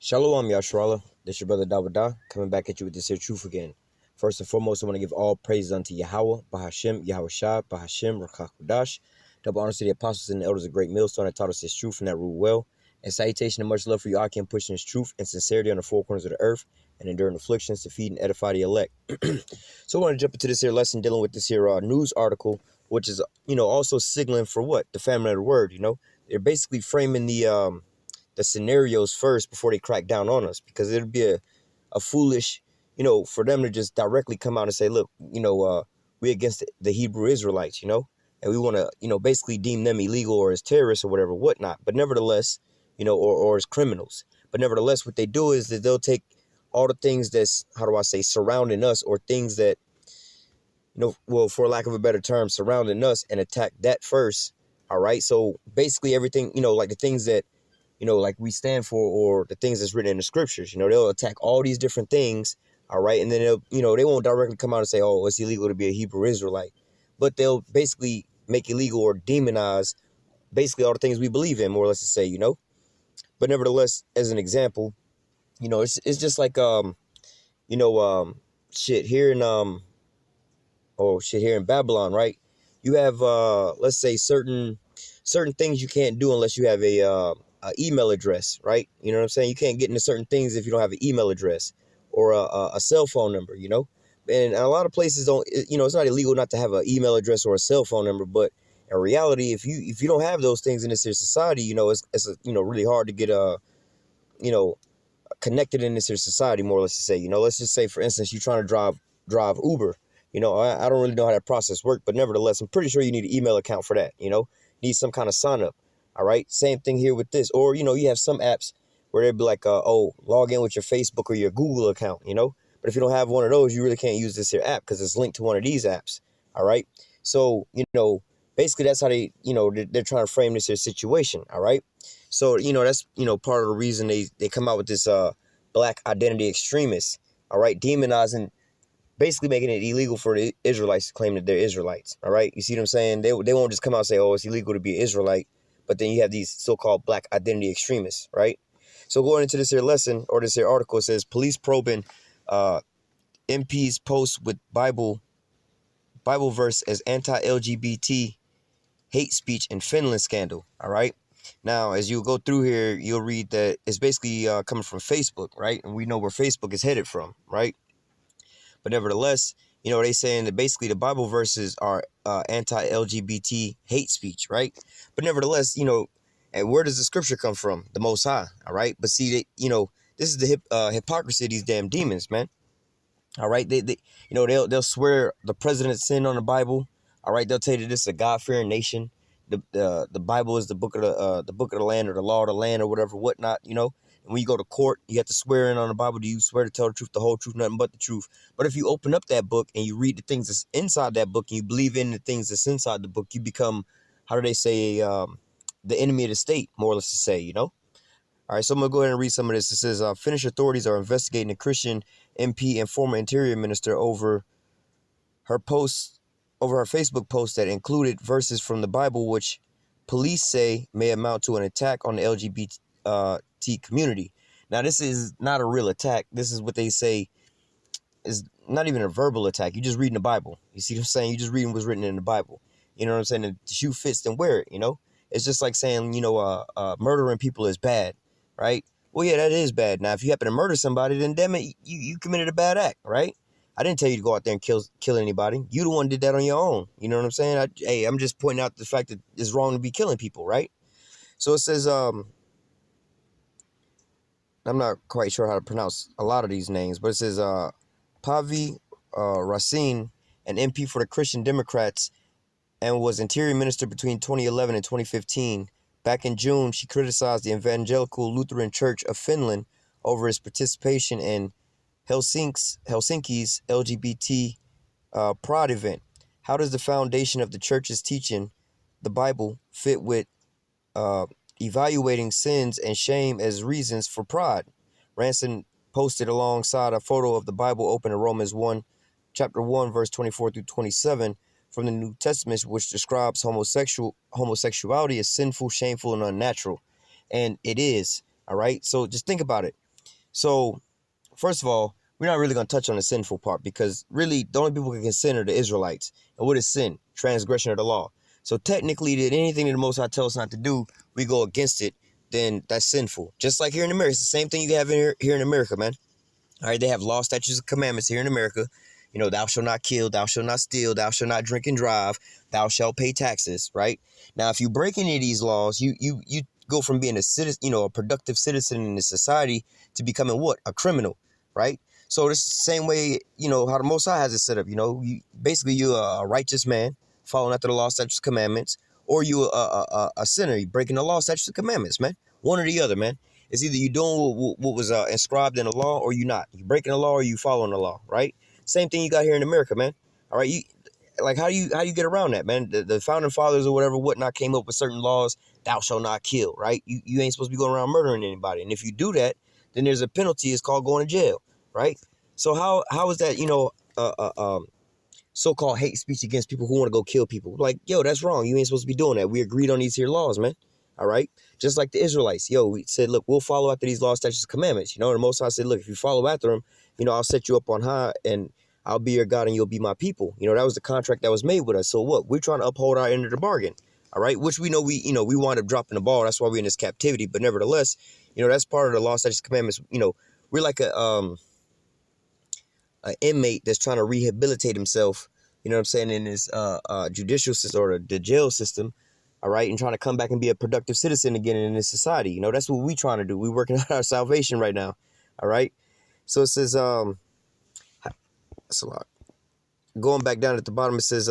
Shalom, Yashrala. This your brother Dawada, coming back at you with this here truth again. First and foremost, I want to give all praises unto Yahweh, Bahashem, Yahweh Shah, Bahashem, Rakakudash. Double honors to the apostles and the elders of Great Millstone that taught us this truth and that rule well. And salutation and much love for you, Akim, pushing this truth and sincerity on the four corners of the earth and enduring afflictions to feed and edify the elect. So I want to jump into this here lesson dealing with this here news article, which is, also signaling for what? The famine of the word, They're basically framing the scenarios first before they crack down on us, because it'd be a foolish, for them to just directly come out and say, look, we against the Hebrew Israelites, and we want to, basically deem them illegal or as terrorists or whatever, whatnot. But nevertheless, or as criminals. But nevertheless, what they do is that they'll take all the things that's, how do I say, surrounding us, or things that, well, for lack of a better term, surrounding us, and attack that first. All right. So basically everything, like the things that, like we stand for, or the things that's written in the scriptures, they'll attack all these different things. All right. And then they'll, they won't directly come out and say, oh, it's illegal to be a Hebrew Israelite, but they'll basically make illegal or demonize basically all the things we believe in, more or less to say, but nevertheless, as an example, it's just like, you know, shit here in, here in Babylon, right? You have, let's say certain things you can't do unless you have a email address, right? You know what I'm saying? You can't get into certain things if you don't have an email address or a cell phone number, And a lot of places don't, it's not illegal not to have an email address or a cell phone number, but in reality, if you don't have those things in this here society, it's really hard to get you know, connected in this here society, more or less to say, let's just say, for instance, you're trying to drive Uber. I don't really know how that process works, but nevertheless, I'm pretty sure you need an email account for that, need some kind of sign up. All right. Same thing here with this. Or, you have some apps where they'd be like, log in with your Facebook or your Google account, But if you don't have one of those, you really can't use this here app because it's linked to one of these apps. All right. So, basically that's how they, they're trying to frame this here situation. All right. So, that's, part of the reason they come out with this black identity extremists. All right. Demonizing, basically making it illegal for the Israelites to claim that they're Israelites. All right. You see what I'm saying? They won't just come out and say, oh, it's illegal to be an Israelite. But then you have these so-called black identity extremists, right? So going into this here lesson, or this here article, it says police probing MP's post with Bible verse as anti-LGBT hate speech in Finland scandal. All right. Now, as you go through here, you'll read that it's basically coming from Facebook, right? And we know where Facebook is headed from, right? But nevertheless, they saying that basically the Bible verses are anti-LGBT hate speech, right? But nevertheless, and where does the scripture come from? The Most High, all right? But see, this is the hypocrisy of these damn demons, man. All right, they'll swear the president's sin on the Bible. All right, they'll tell you that this is a God-fearing nation. The Bible is the book of the land, or the law of the land, or whatever, whatnot, And when you go to court, you have to swear in on the Bible. Do you swear to tell the truth, the whole truth, nothing but the truth? But if you open up that book and you read the things that's inside that book, and you believe in the things that's inside the book, you become, how do they say, the enemy of the state, more or less to say, All right, so I'm going to go ahead and read some of this. It says, Finnish authorities are investigating a Christian MP and former interior minister over her Facebook post that included verses from the Bible, which police say may amount to an attack on the LGBT community. Now, this is not a real attack. This is what they say is not even a verbal attack. You're just reading the Bible. You see what I'm saying? You're just reading what's written in the Bible. You know what I'm saying? If the shoe fits, then wear it, It's just like saying, murdering people is bad, right? Well, yeah, that is bad. Now, if you happen to murder somebody, then damn it, you committed a bad act, right? I didn't tell you to go out there and kill anybody. You the one who did that on your own. You know what I'm saying? I'm just pointing out the fact that it's wrong to be killing people, right? So it says, I'm not quite sure how to pronounce a lot of these names, but it says Pavi Racine, an MP for the Christian Democrats, and was interior minister between 2011 and 2015. Back in June, she criticized the Evangelical Lutheran Church of Finland over its participation in Helsinki's LGBT Pride event. How does the foundation of the church's teaching, the Bible, fit with evaluating sins and shame as reasons for pride? Ranson posted alongside a photo of the Bible open in Romans 1, chapter 1, verse 24 through 27 from the New Testament, which describes homosexuality as sinful, shameful, and unnatural. And it is, all right? So just think about it. So, first of all, we're not really going to touch on the sinful part because really the only people who can sin are the Israelites. And what is sin? Transgression of the law. So technically, that anything that the Most High tells us not to do, we go against it, then that's sinful. Just like here in America, it's the same thing you have here in America, man. All right, they have law, statutes, and commandments here in America. You know, thou shalt not kill, thou shalt not steal, thou shalt not drink and drive, thou shalt pay taxes, right? Now, if you break any of these laws, you go from being a citizen, you know, a productive citizen in the society to becoming what? A criminal, right? So this is the same way, you know, how the Most High has it set up. You know, you're a righteous man following after the law, statutes, commandments, or you a sinner, you breaking the law, statutes, and commandments, man. One or the other, man. It's either you doing what was inscribed in the law or you not. You breaking the law or you following the law, right? Same thing you got here in America, man. All right, like how do you get around that, man? The founding fathers or whatever whatnot came up with certain laws. Thou shalt not kill, right? You ain't supposed to be going around murdering anybody, and if you do that, then there's a penalty. It's called going to jail, right? So how is that, you know, so-called hate speech against people who want to go kill people? Like, yo, that's wrong. You ain't supposed to be doing that. We agreed on these here laws, man. All right. Just like the Israelites. Yo, we said, look, we'll follow after these laws, statutes, commandments. You know, the Most High said, look, if you follow after them, you know, I'll set you up on high and I'll be your God and you'll be my people. You know, that was the contract that was made with us. So what? We're trying to uphold our end of the bargain. All right. Which we know we wind up dropping the ball. That's why we're in this captivity. But nevertheless, you know, that's part of the law, statutes, commandments. You know, we're like an inmate that's trying to rehabilitate himself, you know what I'm saying, in this judicial system or the jail system, all right, and trying to come back and be a productive citizen again in this society. You know, that's what we trying to do. We working on our salvation right now, all right. So it says, that's a lot. Going back down at the bottom, it says,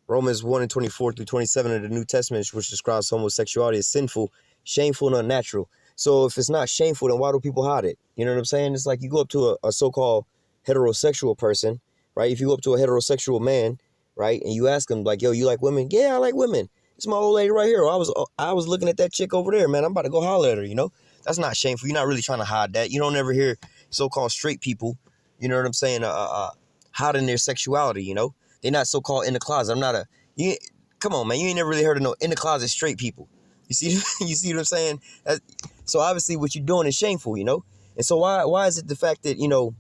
Romans 1:24 through 27 of the New Testament, which describes homosexuality as sinful, shameful, and unnatural. So if it's not shameful, then why do people hide it? You know what I'm saying? It's like you go up to a so-called heterosexual person, right? If you go up to a heterosexual man, right, and you ask him, like, yo, you like women? Yeah, I like women. It's my old lady right here. I was looking at that chick over there, man. I'm about to go holler at her, you know? That's not shameful. You're not really trying to hide that. You don't ever hear so-called straight people, you know what I'm saying, hiding their sexuality, you know? They're not so-called in the closet. Come on, man. You ain't never really heard of no in the closet straight people. You see, you see what I'm saying? So obviously what you're doing is shameful, you know? And so why is it the fact that, you know,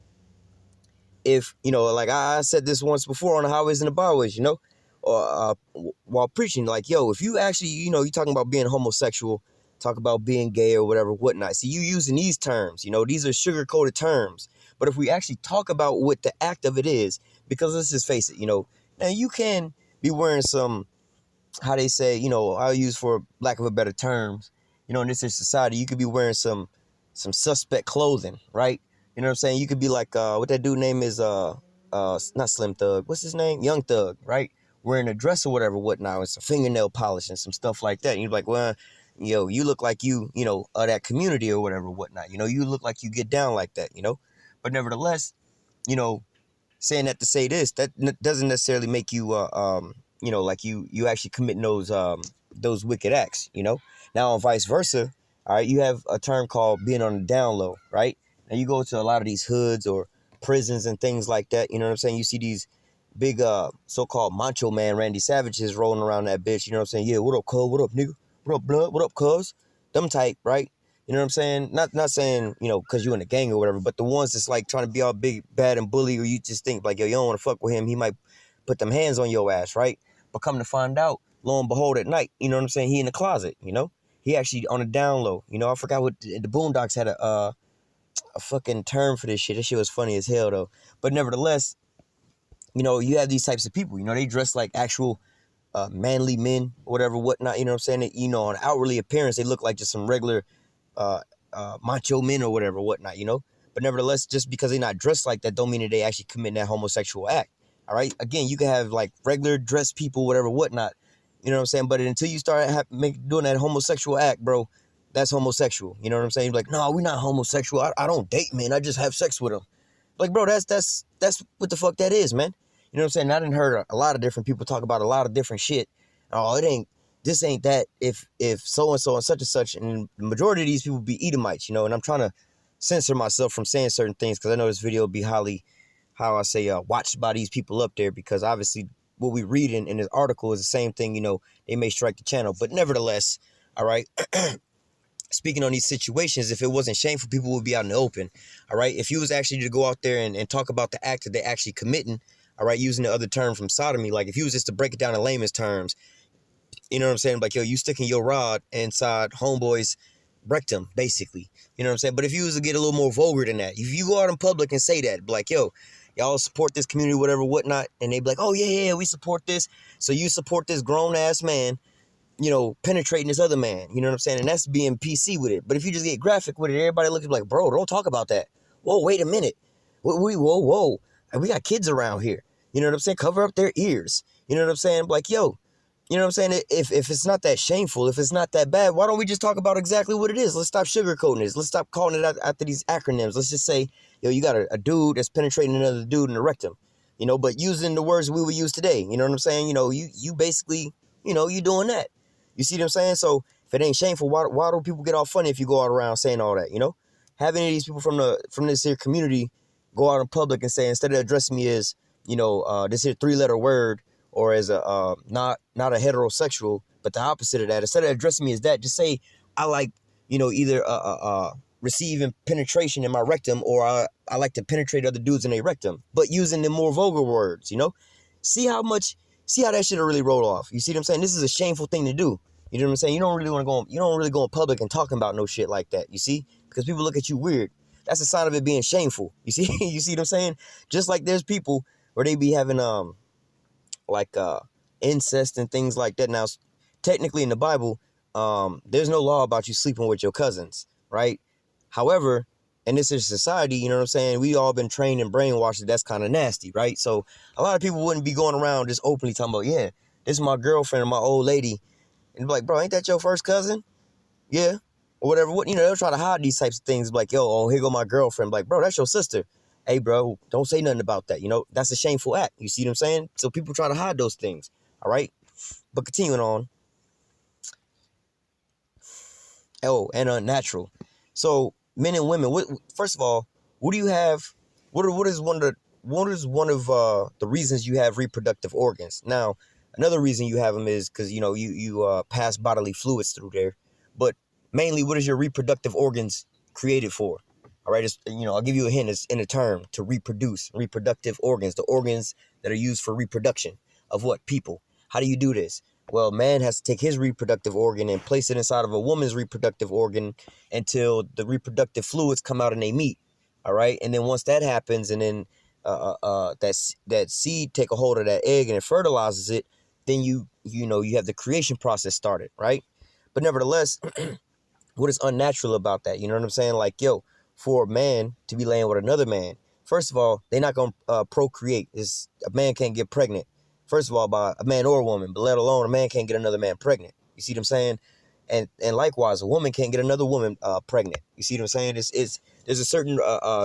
if, you know, like I said this once before on the highways and the byways, you know, or while preaching, like, yo, if you actually, you know, you talking about being homosexual, talk about being gay or whatever, whatnot. See, you using these terms, you know, these are sugar-coated terms. But if we actually talk about what the act of it is, because let's just face it, you know, now you can be wearing some, how they say, you know, I'll use for lack of a better terms, you know, in this society, you could be wearing some suspect clothing, right? You know what I'm saying? You could be like, what that dude name is, not Slim Thug. What's his name? Young Thug, right? Wearing a dress or whatever, whatnot, with some fingernail polish and some stuff like that. And you're like, well, yo, you look like you know, that community or whatever, whatnot. You know, you look like you get down like that, you know? But nevertheless, you know, saying that to say this, that doesn't necessarily make you, you know, like you actually committing those wicked acts, you know? Now, on vice versa, all right, you have a term called being on the down low, right? And you go to a lot of these hoods or prisons and things like that, you know what I'm saying? You see these big so-called macho man Randy Savages rolling around that bitch, you know what I'm saying? Yeah, what up, cuz? What up, nigga? What up, blood? What up, cuz? Them type, right? You know what I'm saying? Not saying, you know, because you in a gang or whatever, but the ones that's like trying to be all big, bad, and bully, or you just think like, yo, you don't want to fuck with him. He might put them hands on your ass, right? But come to find out, lo and behold, at night, you know what I'm saying? He in the closet, you know? He actually on a down low. You know, I forgot what the Boondocks had a fucking term for this shit. This shit was funny as hell, though. But nevertheless, you know, you have these types of people. You know, they dress like actual manly men, whatever, whatnot. You know what I'm saying? They, you know, on outwardly appearance, they look like just some regular macho men or whatever, whatnot, you know? But nevertheless, just because they're not dressed like that don't mean that they actually commit that homosexual act, all right? Again, you can have, like, regular dressed people, whatever, whatnot, you know what I'm saying? But until you start doing that homosexual act, bro, that's homosexual, you know what I'm saying? You're like, no, we're not homosexual. I don't date men. I just have sex with them. Like, bro, that's what the fuck that is, man. You know what I'm saying? I done heard a lot of different people talk about a lot of different shit. Oh, this ain't that if so-and-so and such, and the majority of these people be Edomites, you know, and I'm trying to censor myself from saying certain things because I know this video will be highly, how I say, watched by these people up there, because obviously what we read in this article is the same thing, you know, they may strike the channel, but nevertheless, all right, speaking on these situations, if it wasn't shameful, people would be out in the open. All right. If you was actually to go out there and talk about the act that they're actually committing, all right, using the other term from sodomy, like if you was just to break it down in layman's terms, you know what I'm saying? Like, yo, you sticking your rod inside homeboy's rectum, basically. You know what I'm saying? But if you was to get a little more vulgar than that, if you go out in public and say that, like, yo, y'all support this community, whatever, whatnot, and they be like, oh, yeah, we support this. So you support this grown-ass man, you know, penetrating this other man. You know what I'm saying? And that's being PC with it. But if you just get graphic with it, everybody looking like, bro, don't talk about that. Whoa, wait a minute. Whoa. We got kids around here. You know what I'm saying? Cover up their ears. You know what I'm saying? Like, yo, you know what I'm saying? If it's not that shameful, if it's not that bad, why don't we just talk about exactly what it is? Let's stop sugarcoating this. Let's stop calling it out after these acronyms. Let's just say, yo, you got a dude that's penetrating another dude in the rectum, you know, but using the words we would use today. You know what I'm saying? You know, you basically, you know, you doing that. You see what I'm saying? So if it ain't shameful, why do people get all funny if you go out around saying all that, you know? Have any of these people from this here community go out in public and say, instead of addressing me as, you know, this here 3-letter word, or as a not a heterosexual, but the opposite of that. Instead of addressing me as that, just say I like, you know, either receiving penetration in my rectum, or I like to penetrate other dudes in their rectum, but using the more vulgar words, you know. See how that shit really roll off. You see what I'm saying? This is a shameful thing to do. You know what I'm saying? You don't really go in public and talking about no shit like that. You see, because people look at you weird. That's a sign of it being shameful. You see, you see what I'm saying? Just like there's people where they be having like incest and things like that. Now, technically in the Bible, there's no law about you sleeping with your cousins, right? However, in this society, you know what I'm saying, we all been trained and brainwashed that that's kind of nasty, right? So a lot of people wouldn't be going around just openly talking about, yeah, this is my girlfriend or my old lady, and be like, bro, ain't that your first cousin? Yeah, or whatever. What, you know, they'll try to hide these types of things, like, yo, oh, here go my girlfriend. Like, bro, that's your sister. Hey, bro, don't say nothing about that. You know, that's a shameful act. You see what I'm saying? So people try to hide those things. All right. But continuing on. Oh, and unnatural. So men and women, first of all, what do you have? What is one of the reasons you have reproductive organs? Now, another reason you have them is because, you know, you pass bodily fluids through there. But mainly, what is your reproductive organs created for? All right, it's, you know, I'll give you a hint. It's in a term, to reproduce. Reproductive organs, the organs that are used for reproduction of what? People. How do you do this? Well, man has to take his reproductive organ and place it inside of a woman's reproductive organ until the reproductive fluids come out and they meet. All right, and then once that happens, and then that seed take a hold of that egg and it fertilizes it, then you have the creation process started, right? But nevertheless, what is unnatural about that? You know what I'm saying? Like, yo, for a man to be laying with another man, first of all, they're not going to procreate. A man can't get pregnant, first of all, by a man or a woman, but let alone a man can't get another man pregnant. You see what I'm saying? And likewise, a woman can't get another woman pregnant. You see what I'm saying? There's a certain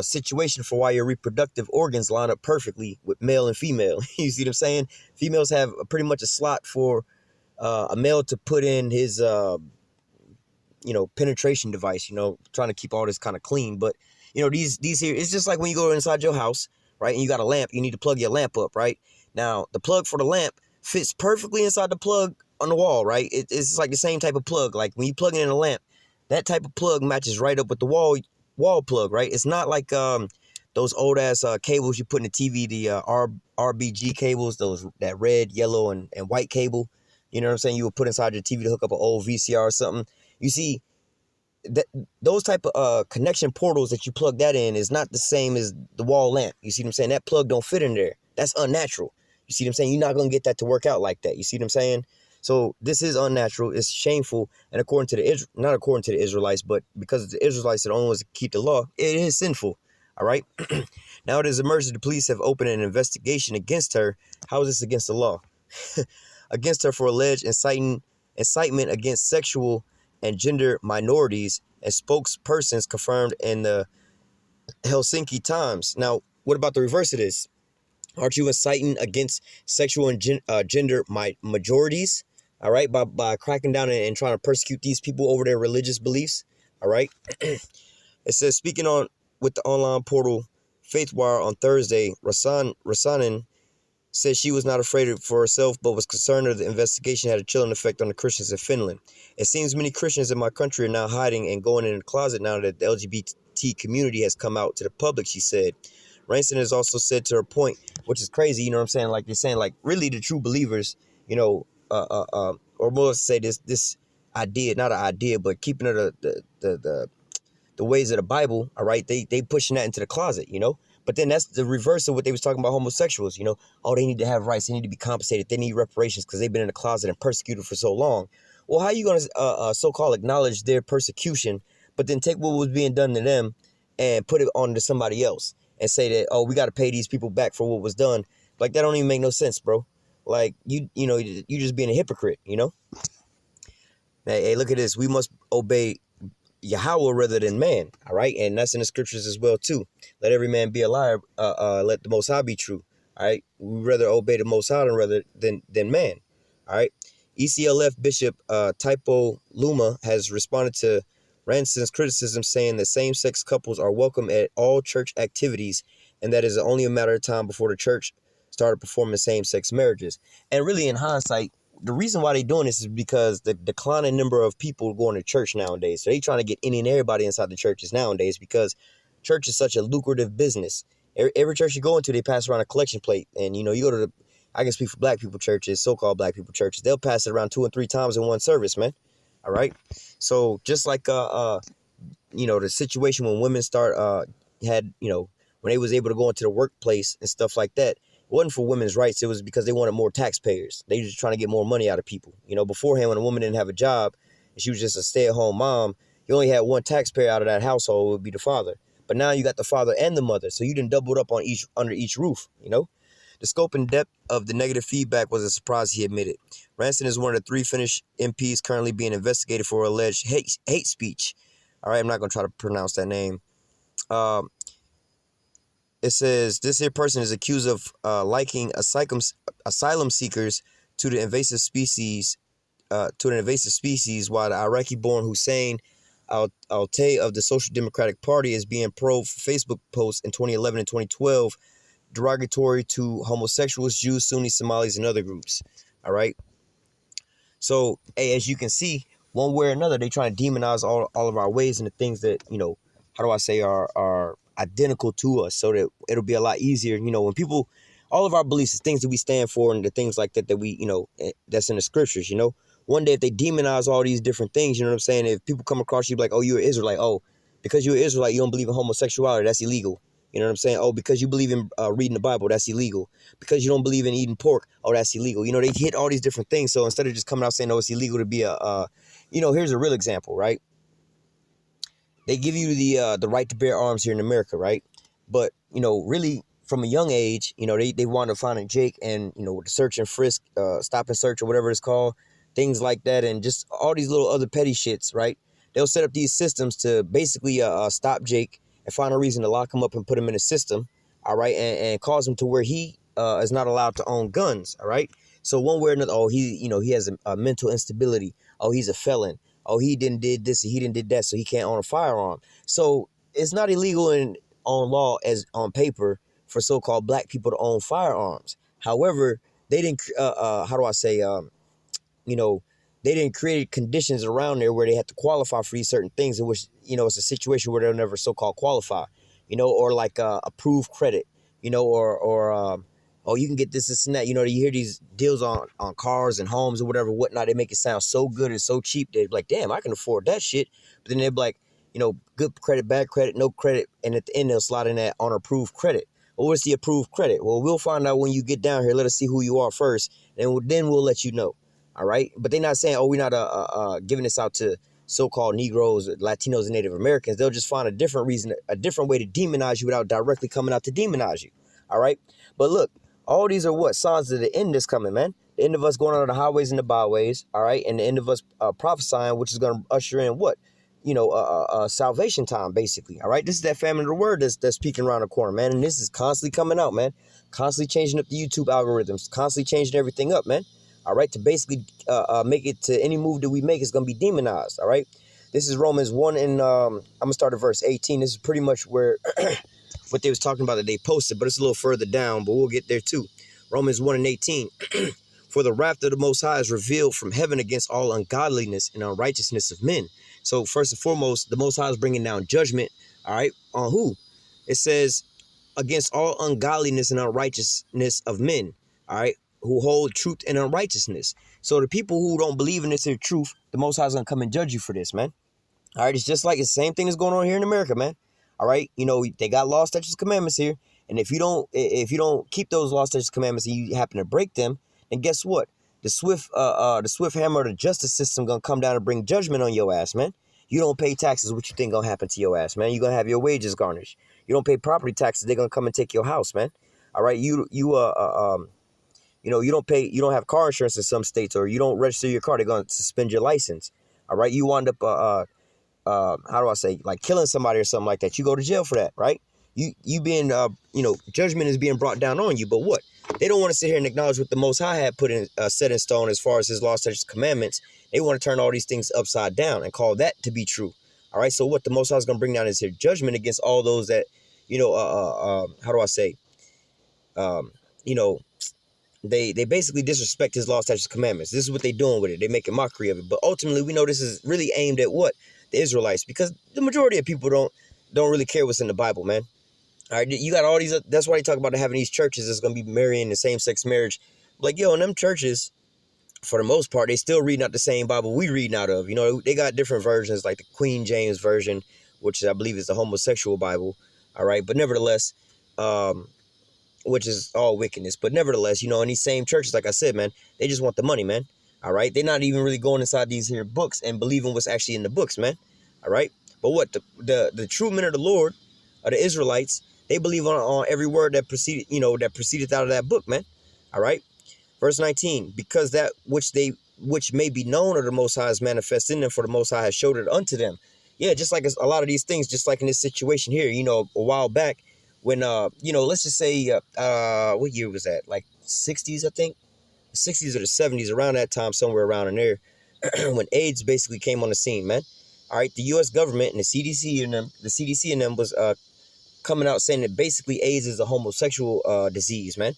situation for why your reproductive organs line up perfectly with male and female. You see what I'm saying? Females have pretty much a slot for a male to put in his penetration device, trying to keep all this kind of clean. But, these here, it's just like when you go inside your house, right? And you got a lamp, you need to plug your lamp up, right? Now, the plug for the lamp fits perfectly inside the plug on the wall, right? It's like the same type of plug. Like when you plug it in a lamp, that type of plug matches right up with the wall plug, right? It's not like those old ass cables you put in the TV, the RBG cables, that red, yellow, and white cable. You know what I'm saying? You would put inside your TV to hook up an old VCR or something. You see, that those type of connection portals that you plug that in is not the same as the wall lamp. You see what I'm saying? That plug don't fit in there. That's unnatural. You see what I'm saying? You're not going to get that to work out like that. You see what I'm saying? So this is unnatural. It's shameful. And not according to the Israelites, but because the Israelites are the only ones that keep the law, it is sinful. All right. Now it has emerged that the police have opened an investigation against her. How is this against the law? Against her for alleged incitement against sexual and gender minorities, and spokespersons confirmed in the Helsinki Times. Now, what about the reverse of this? Aren't you inciting against sexual and gender majorities? All right, by cracking down and trying to persecute these people over their religious beliefs. All right. It says, speaking on with the online portal FaithWire on Thursday, Rasanen said she was not afraid for herself, but was concerned that the investigation had a chilling effect on the Christians in Finland. It seems many Christians in my country are now hiding and going in the closet now that the LGBT community has come out to the public, she said. Ranson has also said to her point, which is crazy, you know what I'm saying? Like you're saying, like really the true believers, you know, or more to say this idea, not an idea, but keeping it the ways of the Bible, all right, they pushing that into the closet, you know. But then that's the reverse of what they was talking about homosexuals, you know. Oh, they need to have rights, they need to be compensated, they need reparations because they've been in the closet and persecuted for so long. Well, how are you going to so-called acknowledge their persecution, but then take what was being done to them and put it on to somebody else and say that, oh, we got to pay these people back for what was done? Like, that don't even make no sense, bro. Like, you know, you just being a hypocrite, you know. Hey, look at this. We must obey Yahweh rather than man, all right? And that's in the scriptures as well, too. Let every man be a liar, let the Most High be true, all right? We rather obey the Most High than man, all right? ECLF Bishop Typo Luma has responded to Ranson's criticism, saying that same-sex couples are welcome at all church activities, and that is only a matter of time before the church started performing same-sex marriages. And really, in hindsight, the reason why they doing this is because the declining number of people going to church nowadays. So they trying to get any and everybody inside the churches nowadays because church is such a lucrative business. Every church you go into, they pass around a collection plate. And, you know, you go to the, I can speak for black people churches, so-called black people churches. They'll pass it around 2 and 3 times in one service, man. All right. So just like, you know, the situation when women had, you know, when they was able to go into the workplace and stuff like that, it wasn't for women's rights. It was because they wanted more taxpayers. They were just trying to get more money out of people. You know, beforehand, when a woman didn't have a job and she was just a stay-at-home mom, you only had one taxpayer out of that household, would be the father. But now you got the father and the mother, so you didn't double it up on under each roof, you know? The scope and depth of the negative feedback was a surprise, he admitted. Ranson is one of the 3 Finnish MPs currently being investigated for alleged hate speech. All right, I'm not going to try to pronounce that name. It says this here person is accused of liking asylum seekers to the invasive species, while the Iraqi-born Hussein Altay of the Social Democratic Party is being probed for Facebook posts in 2011 and 2012 derogatory to homosexuals, Jews, Sunni, Somalis, and other groups. All right. So, hey, as you can see, one way or another, they try to demonize all of our ways and the things that, you know, how do I say, are identical to us, so that it'll be a lot easier, you know, when people, all of our beliefs, things that we stand for and the things like that we, you know, that's in the scriptures, you know. One day if they demonize all these different things, you know what I'm saying, if people come across you like, oh, you're an Israelite, oh, because you're an Israelite, you don't believe in homosexuality, that's illegal. You know what I'm saying? Oh, because you believe in reading the Bible, that's illegal. Because you don't believe in eating pork, oh, that's illegal. You know, they hit all these different things. So instead of just coming out saying, oh, it's illegal to be you know, here's a real example, right? They give you the right to bear arms here in America, right? But, you know, really from a young age, you know, they wound up finding Jake and, you know, with the search and frisk, stop and search or whatever it's called, things like that, and just all these little other petty shits, right? They'll set up these systems to basically stop Jake and find a reason to lock him up and put him in a system, all right, and cause him to where he is not allowed to own guns, all right? So one way or another, oh, you know, he has a mental instability. Oh, he's a felon. Oh, he did this, he didn't did that, so he can't own a firearm. So it's not illegal on law as on paper for so-called black people to own firearms. However, they didn't, how do I say, you know, they didn't create conditions around there where they had to qualify for these certain things in which, you know, it's a situation where they'll never so-called qualify, you know, or like approved credit, you know, or oh, you can get this and that. You know, you hear these deals on cars and homes or whatever, whatnot. They make it sound so good and so cheap. They're like, damn, I can afford that shit. But then they're like, you know, good credit, bad credit, no credit. And at the end, they'll slide in that on approved credit. Well, what's the approved credit? Well, we'll find out when you get down here. Let us see who you are first. And then we'll let you know. All right. But they're not saying, oh, we're not giving this out to so-called Negroes, Latinos, and Native Americans. They'll just find a different reason, a different way to demonize you without directly coming out to demonize you. All right. But look, all these are what? Signs of the end is coming, man. The end of us going on the highways and the byways. All right. And the end of us prophesying, which is going to usher in what? You know, salvation time, basically. All right. This is that famine of the word that's peeking around the corner, man. And this is constantly coming out, man. Constantly changing up the YouTube algorithms. Constantly changing everything up, man. All right, to basically make it to any move that we make is going to be demonized. All right, this is Romans 1 and I'm going to start at verse 18. This is pretty much where what they was talking about that they posted, but it's a little further down, but we'll get there too. Romans 1 and 18. For the wrath of the Most High is revealed from heaven against all ungodliness and unrighteousness of men. So first and foremost, the Most High is bringing down judgment, all right, on who? It says, against all ungodliness and unrighteousness of men, all right, who hold truth and unrighteousness. So the people who don't believe in this here truth, the Most High is going to come and judge you for this, man. All right, it's just like the same thing is going on here in America, man. All right, you know, they got law, statutes, commandments here. And if you don't keep those law, statutes, commandments and you happen to break them, and guess what? The swift hammer of the justice system gonna come down and bring judgment on your ass, man. You don't pay taxes, what you think gonna happen to your ass, man? You gonna have your wages garnished. You don't pay property taxes, they're gonna come and take your house, man. All right, you don't have car insurance in some states, or you don't register your car, they're gonna suspend your license. All right, you wind up like killing somebody or something like that. You go to jail for that, right? You being judgment is being brought down on you. But what? They don't want to sit here and acknowledge what the Most High had put in set in stone as far as his law, statutes, commandments. They want to turn all these things upside down and call that to be true. All right. So what the Most High is going to bring down is here judgment against all those that they basically disrespect his law, statutes, commandments. This is what they're doing with it. They're making mockery of it. But ultimately, we know this is really aimed at what? The Israelites, because the majority of people don't really care what's in the Bible, man. All right, you got all these. That's why they talk about having these churches that's going to be marrying the same-sex marriage. Like, yo, in them churches, for the most part, they still reading out the same Bible we reading out of. You know, they got different versions, like the Queen James version, which I believe is the homosexual Bible. All right, but nevertheless, which is all wickedness. But nevertheless, in these same churches, like I said, man, they just want the money, man. All right, they're not even really going inside these here books and believing what's actually in the books, man. All right, but what the true men of the Lord, the Israelites, they believe on every word that proceeded out of that book, man. All right. Verse 19, because that which may be known of the Most High is manifest in them, for the Most High has showed it unto them. Yeah, just like a lot of these things, just like in this situation here, a while back when, let's just say, what year was that? Like 60s, I think. 60s or the 70s, around that time, somewhere around in there, when AIDS basically came on the scene, man. All right, the U.S. government and the CDC and them was coming out saying that basically AIDS is a homosexual disease, man.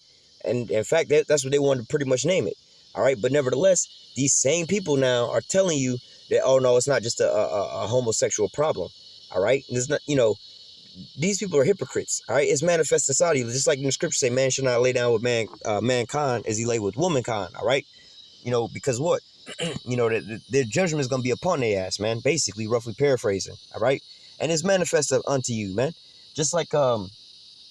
And in fact, that's what they wanted to pretty much name it. All right. But nevertheless, these same people now are telling you that, oh, no, it's not just a homosexual problem. All right. And it's not, these people are hypocrites. All right. It's manifest in society. Just like in the scripture say, man should not lay down with mankind as he lay with womankind. All right. Because what? Their judgment is going to be upon their ass, man. Basically, roughly paraphrasing. All right. And it's manifest unto you, man. Just like, you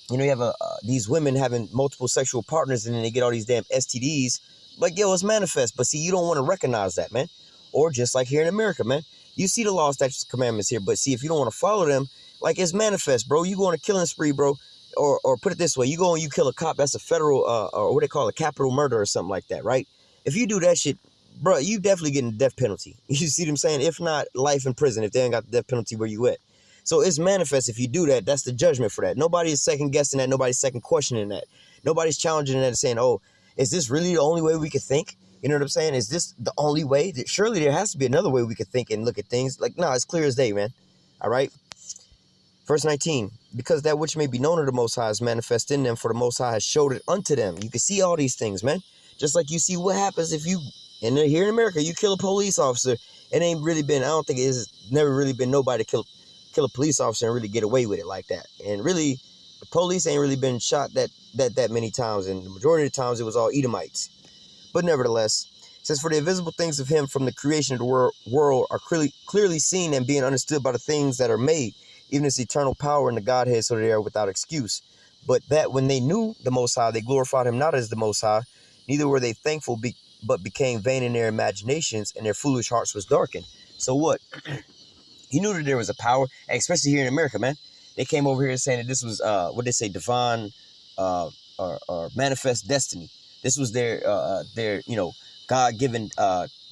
have these women having multiple sexual partners and then they get all these damn STDs. Like, yo, it's manifest. But see, you don't want to recognize that, man. Or just like here in America, man. You see the law, statutes, commandments here. But see, if you don't want to follow them, like, it's manifest, bro. You go on a killing spree, bro. Or put it this way. You go and you kill a cop. That's a federal, or what they call a capital murder or something like that, right? If you do that shit, bro, you definitely getting the death penalty. You see what I'm saying? If not, life in prison if they ain't got the death penalty where you at. So it's manifest if you do that. That's the judgment for that. Nobody is second guessing that. Nobody's second questioning that. Nobody's challenging that and saying, oh, is this really the only way we could think? You know what I'm saying? Is this the only way? Surely there has to be another way we could think and look at things. Like, no, it's clear as day, man. All right. Verse 19, because that which may be known of the Most High is manifest in them, for the Most High has showed it unto them. You can see all these things, man. Just like you see what happens if you, and here in America, you kill a police officer. It ain't really been, I don't think it's never really been nobody kill a police officer and really get away with it like that. And really, the police ain't really been shot that many times. And the majority of the times it was all Edomites. But nevertheless, it says, for the invisible things of him from the creation of the world are clearly seen and being understood by the things that are made, even his eternal power in the Godhead, so that they are without excuse. But that when they knew the Most High, they glorified him not as the Most High, neither were they thankful, but became vain in their imaginations, and their foolish hearts was darkened. So what? He knew that there was a power, and especially here in America, man. They came over here saying that this was, what they say, divine or manifest destiny. This was their God-given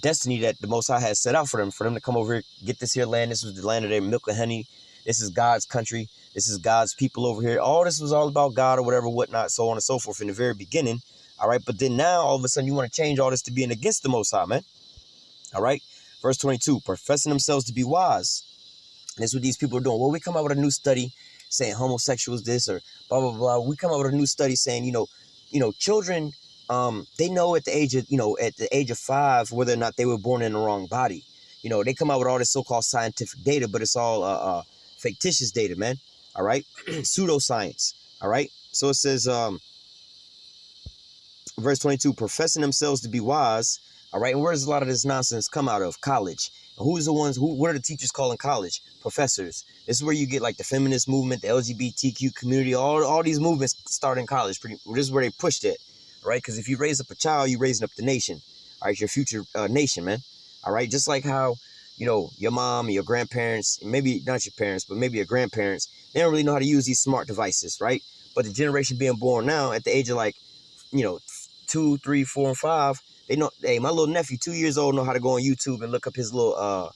destiny that the Most High has set out for them to come over here, get this here land. This was the land of their milk and honey. This is God's country. This is God's people over here. All this was all about God or whatever, whatnot, so on and so forth in the very beginning. All right. But then now all of a sudden you want to change all this to being against the Most High, man. All right. Verse 22, professing themselves to be wise. And that's what these people are doing. Well, we come out with a new study saying homosexuals this or blah, blah, blah. We come out with a new study saying, children they know at the age of, at the age of 5, whether or not they were born in the wrong body. They come out with all this so-called scientific data, but it's all fictitious data, man. All right, pseudoscience. All right, so it says, verse 22, professing themselves to be wise. All right, and where does a lot of this nonsense come out of? College. And who's the ones? What are the teachers calling college? Professors. This is where you get like the feminist movement, the LGBTQ community, all these movements start in college. This is where they pushed it, right? Because if you raise up a child, you're raising up the nation. All right, your future nation, man. All right, just like how, your mom and your grandparents, maybe not your parents, but maybe your grandparents, they don't really know how to use these smart devices, right? But the generation being born now at the age of like, 2, 3, 4, and 5, they know. Hey, my little nephew, 2 years old, know how to go on YouTube and look up his little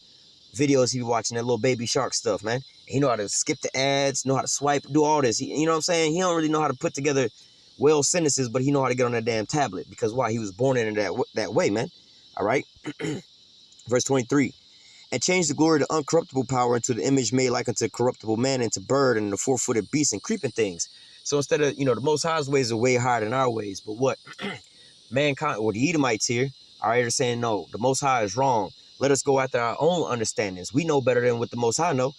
videos he be watching, that little baby shark stuff, man. He know how to skip the ads, know how to swipe, do all this. You know what I'm saying? He don't really know how to put together well sentences, but he know how to get on that damn tablet, because why? He was born in that way, man. All right. Verse 23. And change the glory of the uncorruptible power into the image made like unto corruptible man, and to bird, and the four-footed beasts, and creeping things. So instead of, the Most High's ways are way higher than our ways. But what? Mankind, or the Edomites here, all right, are saying, no, the Most High is wrong. Let us go after our own understandings. We know better than what the Most High know.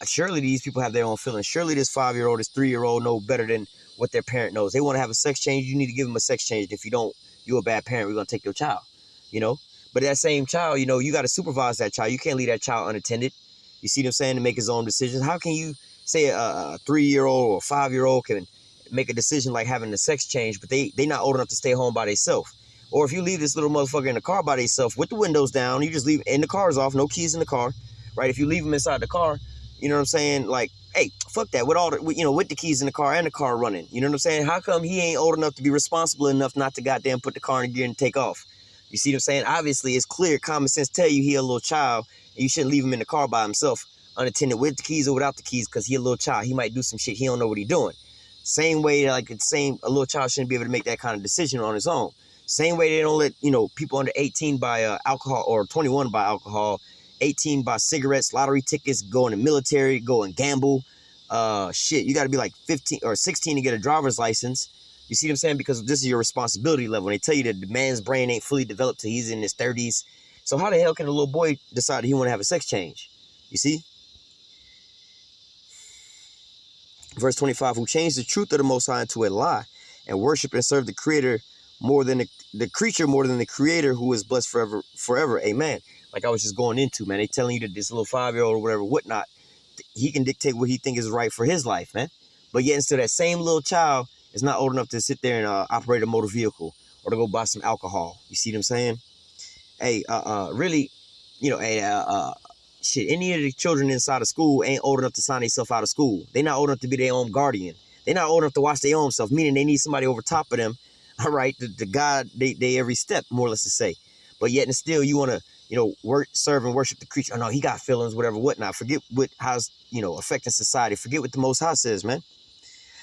Surely these people have their own feelings. Surely this 5-year-old, this 3-year-old know better than what their parent knows. They want to have a sex change. You need to give them a sex change. If you don't, you're a bad parent. We're going to take your child, But that same child, you got to supervise that child. You can't leave that child unattended. You see what I'm saying? To make his own decisions. How can you say a 3-year-old or a 5-year-old can make a decision like having a sex change, but they not old enough to stay home by themselves? Or if you leave this little motherfucker in the car by themselves with the windows down, you just leave, and the car's off, no keys in the car, right? If you leave them inside the car, you know what I'm saying? Like, hey, fuck that. With all the, with the keys in the car and the car running, you know what I'm saying? How come he ain't old enough to be responsible enough not to goddamn put the car in gear and take off? You see what I'm saying? Obviously, it's clear. Common sense tell you he a little child, and you shouldn't leave him in the car by himself, unattended, with the keys or without the keys, because he a little child. He might do some shit. He don't know what he doing. Same way, like a little child shouldn't be able to make that kind of decision on his own. Same way they don't let, people under 18 buy alcohol, or 21 buy alcohol, 18 buy cigarettes, lottery tickets, go in the military, go and gamble. Shit, you got to be like 15 or 16 to get a driver's license. You see what I'm saying? Because this is your responsibility level. And they tell you that the man's brain ain't fully developed till he's in his 30s. So how the hell can a little boy decide he want to have a sex change? You see? Verse 25, who changed the truth of the Most High into a lie, and worship and serve the Creator more than the creature more than the Creator, who is blessed forever. Amen. Like I was just going into, man. They telling you that this little 5-year-old or whatever, whatnot, he can dictate what he thinks is right for his life, man. But yet, instead, that same little child is not old enough to sit there and operate a motor vehicle or to go buy some alcohol. You see what I'm saying? Hey, really, shit, any of the children inside of school ain't old enough to sign themselves out of school. They're not old enough to be their own guardian. They're not old enough to watch their own self, meaning they need somebody over top of them, all right, the God, they every step, more or less to say. But yet and still, you want to, serve and worship the creature. Oh, no, he got feelings, whatever, whatnot. Forget how's, affecting society. Forget what the Most High says, man.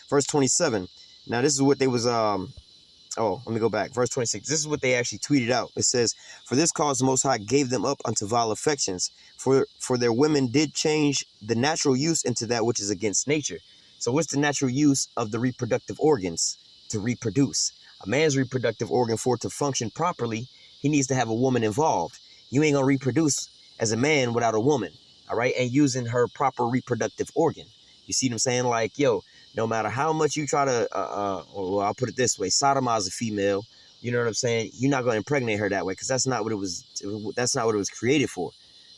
Verse 27. Now, this is what they was, let me go back. Verse 26. This is what they actually tweeted out. It says, for this cause the Most High gave them up unto vile affections, for their women did change the natural use into that which is against nature. So what's the natural use of the reproductive organs? To reproduce. A man's reproductive organ, for it to function properly, he needs to have a woman involved. You ain't gonna reproduce as a man without a woman, all right? And using her proper reproductive organ. You see what I'm saying? Like, yo, no matter how much you try to, well, I'll put it this way, sodomize a female, you know what I'm saying? You're not gonna impregnate her that way, because that's not what it was created for.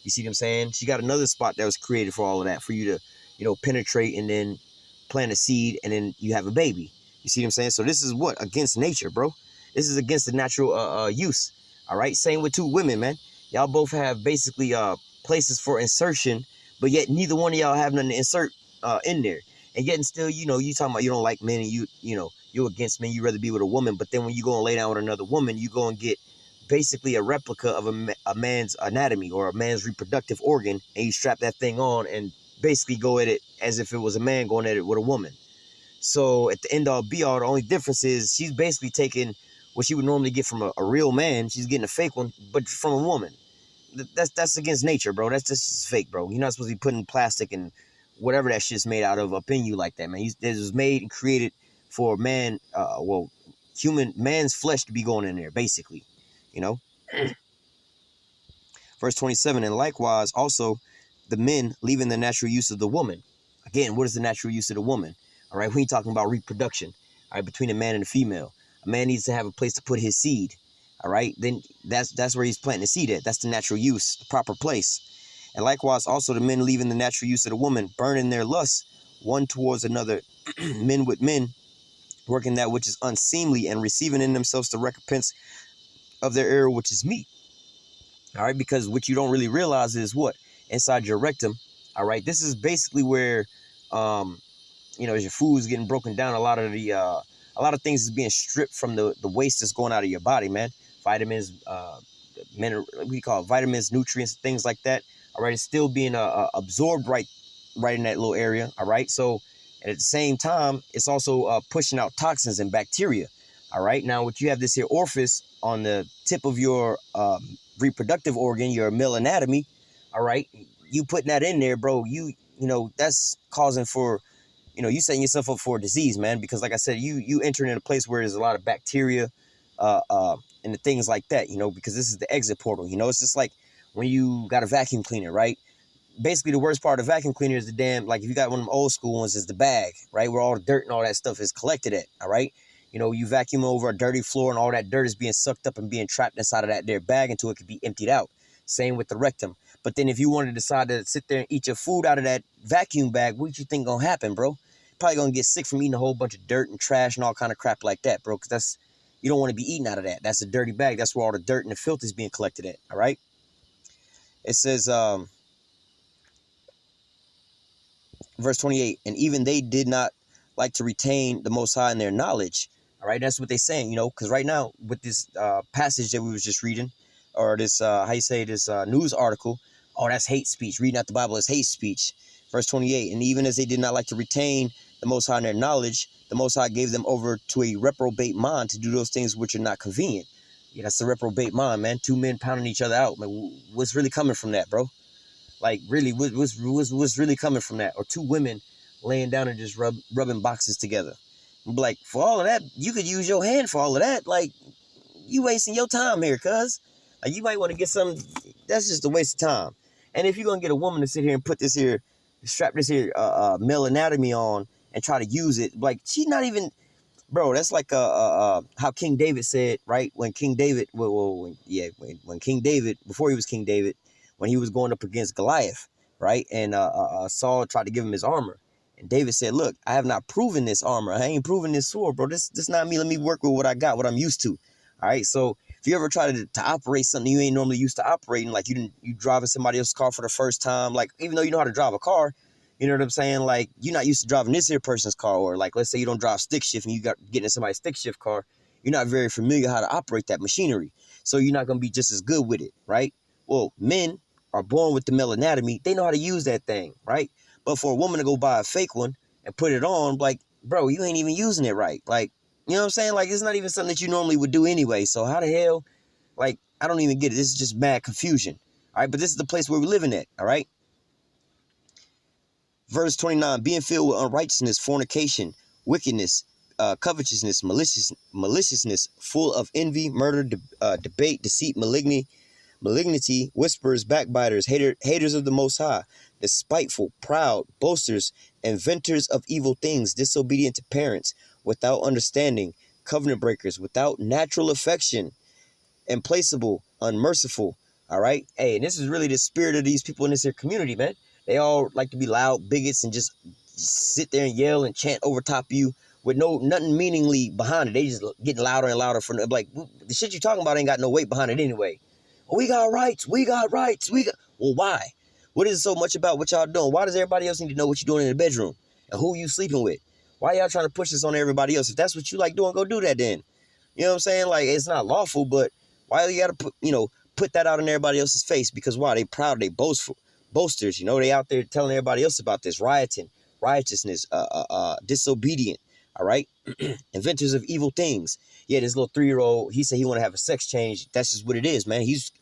You see what I'm saying? She got another spot that was created for all of that, for you to, penetrate and then plant a seed and then you have a baby. You see what I'm saying? So this is what? Against nature, bro. This is against the natural use. All right. Same with two women, man. Y'all both have basically places for insertion, but yet neither one of y'all have nothing to insert in there. And yet and still, you talking about you don't like men and you're against men. You rather be with a woman. But then when you go and lay down with another woman, you go and get basically a replica of a man's anatomy or a man's reproductive organ, and you strap that thing on and basically go at it as if it was a man going at it with a woman. So at the end all be all, the only difference is she's basically taking what she would normally get from a real man. She's getting a fake one, but from a woman. That's against nature, bro. That's just fake, bro. You're not supposed to be putting plastic and whatever that shit's made out of up in you like that, man. It was made and created for a man, man's flesh to be going in there, basically, you know. Verse 27, and likewise also the men leaving the natural use of the woman. Again, what is the natural use of the woman? All right, when you're talking about reproduction, all right, between a man and a female, a man needs to have a place to put his seed. All right, then that's where he's planting the seed at. That's the natural use, the proper place. And likewise also the men leaving the natural use of the woman, burning their lusts one towards another, men with men, working that which is unseemly, and receiving in themselves the recompense of their error, which is meat. All right, because what you don't really realize is what? Inside your rectum, all right, this is basically where, as your food is getting broken down, a lot of things is being stripped from the waste that's going out of your body, man. Vitamins, we call it vitamins, nutrients, things like that. All right, it's still being absorbed right in that little area. All right, so and at the same time, it's also pushing out toxins and bacteria. All right, now what you have this here orifice on the tip of your reproductive organ, your male anatomy. All right, you putting that in there, bro. You know that's causing for, you setting yourself up for a disease, man. Because like I said, you entering in a place where there's a lot of bacteria, and the things like that. Because this is the exit portal. It's just like when you got a vacuum cleaner, right? Basically, the worst part of vacuum cleaner is the damn, like if you got one of them old school ones, is the bag, right? Where all the dirt and all that stuff is collected at, all right? You vacuum over a dirty floor and all that dirt is being sucked up and being trapped inside of that there bag until it could be emptied out. Same with the rectum. But then if you want to decide to sit there and eat your food out of that vacuum bag, what you think gonna happen, bro? Probably gonna get sick from eating a whole bunch of dirt and trash and all kind of crap like that, bro, because you don't want to be eating out of that. That's a dirty bag. That's where all the dirt and the filth is being collected at, all right? It says, verse 28, and even they did not like to retain the Most High in their knowledge. All right, that's what they're saying, because right now with this passage that we was just reading, or this, this news article, oh, that's hate speech. Reading out the Bible is hate speech. Verse 28, and even as they did not like to retain the Most High in their knowledge, the Most High gave them over to a reprobate mind to do those things which are not convenient. Yeah, that's the reprobate mind, man. Two men pounding each other out. Man, what's really coming from that, bro? Like, really, what's really coming from that? Or two women laying down and just rubbing boxes together. Like, for all of that, you could use your hand for all of that. Like, you wasting your time here, cuz. Like, you might want to get some. That's just a waste of time. And if you're going to get a woman to sit here and put this here, strap this here male anatomy on and try to use it, like, she's not even, bro, that's like how King David said, right? When King David, when King David, before he was King David, when he was going up against Goliath, right? And Saul tried to give him his armor. And David said, look, I have not proven this armor. I ain't proven this sword, bro. This not me. Let me work with what I got, what I'm used to. All right. So if you ever try to operate something you ain't normally used to operating, like you driving somebody else's car for the first time, like even though you know how to drive a car, you know what I'm saying? Like you're not used to driving this here person's car, or like let's say you don't drive stick shift and you got getting in somebody's stick shift car, you're not very familiar how to operate that machinery. So you're not gonna be just as good with it, right? Well, men are born with the male anatomy. They know how to use that thing, right? But for a woman to go buy a fake one and put it on, like, bro, you ain't even using it right. Like, you know what I'm saying? Like, it's not even something that you normally would do anyway. So how the hell, like, I don't even get it. This is just mad confusion. All right, but this is the place where we're living at, all right? Verse 29, being filled with unrighteousness, fornication, wickedness, covetousness, maliciousness, full of envy, murder, debate, deceit, malignity, whisperers, backbiters, haters of the Most High, despiteful, proud, boasters, inventors of evil things, disobedient to parents, without understanding, covenant breakers, without natural affection, implacable, unmerciful. All right. Hey, and this is really the spirit of these people in this here community, man. They all like to be loud bigots and just sit there and yell and chant over top of you with nothing meaningly behind it. They just getting louder and louder for like the shit you talking about ain't got no weight behind it anyway. We got rights. We got rights. Well, why? What is it so much about what y'all doing? Why does everybody else need to know what you're doing in the bedroom and who you sleeping with? Why y'all trying to push this on everybody else? If that's what you like doing, go do that then. You know what I'm saying? Like, it's not lawful, but why you got to put that out in everybody else's face? Because why? They proud, they boasters. They out there telling everybody else about this rioting, righteousness, disobedient. All right, inventors of evil things. Yeah, this little 3-year-old, he said he want to have a sex change. That's just what it is, man. He's,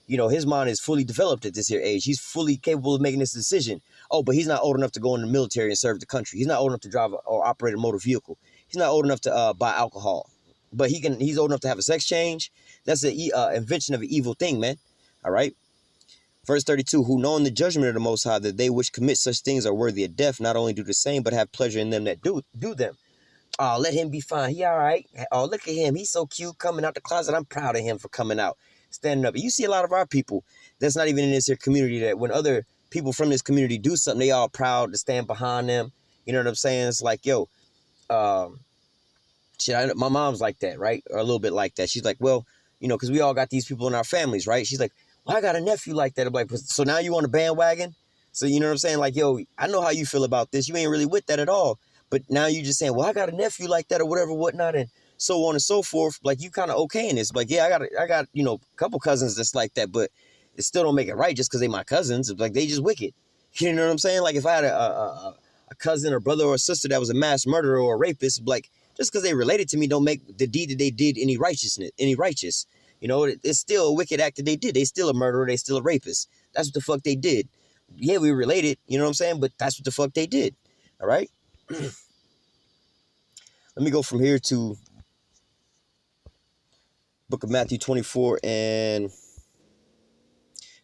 his mind is fully developed at this here age. He's fully capable of making this decision. Oh, but he's not old enough to go in the military and serve the country. He's not old enough to drive or operate a motor vehicle. He's not old enough to buy alcohol. but he's old enough to have a sex change. That's an invention of an evil thing, man. All right. Verse 32, who knowing the judgment of the Most High, that they which commit such things are worthy of death, not only do the same, but have pleasure in them that do them. Oh, let him be fine. He all right. Oh, look at him. He's so cute coming out the closet. I'm proud of him for coming out, standing up. You see a lot of our people that's not even in this here community, that when other people from this community do something, they all proud to stand behind them. You know what I'm saying? It's like, yo, um, my mom's like that, right? Or a little bit like that. She's like, well, because we all got these people in our families, right? She's like, well, I got a nephew like that. I'm like, so now you on the bandwagon? So you know what I'm saying? Like, yo, I know how you feel about this. You ain't really with that at all. But now you just saying, well, I got a nephew like that or whatever, whatnot, and so on and so forth. Like, you kind of okay in this. Like, yeah, I got a couple cousins that's like that, but it still don't make it right just because they my cousins. It's like, they just wicked. You know what I'm saying? Like, if I had a cousin or brother or sister that was a mass murderer or a rapist, like, just because they related to me don't make the deed that they did any righteous. It's still a wicked act that they did. They still a murderer. They still a rapist. That's what the fuck they did. Yeah, we related, you know what I'm saying? But that's what the fuck they did. All right? Let me go from here to book of Matthew 24 and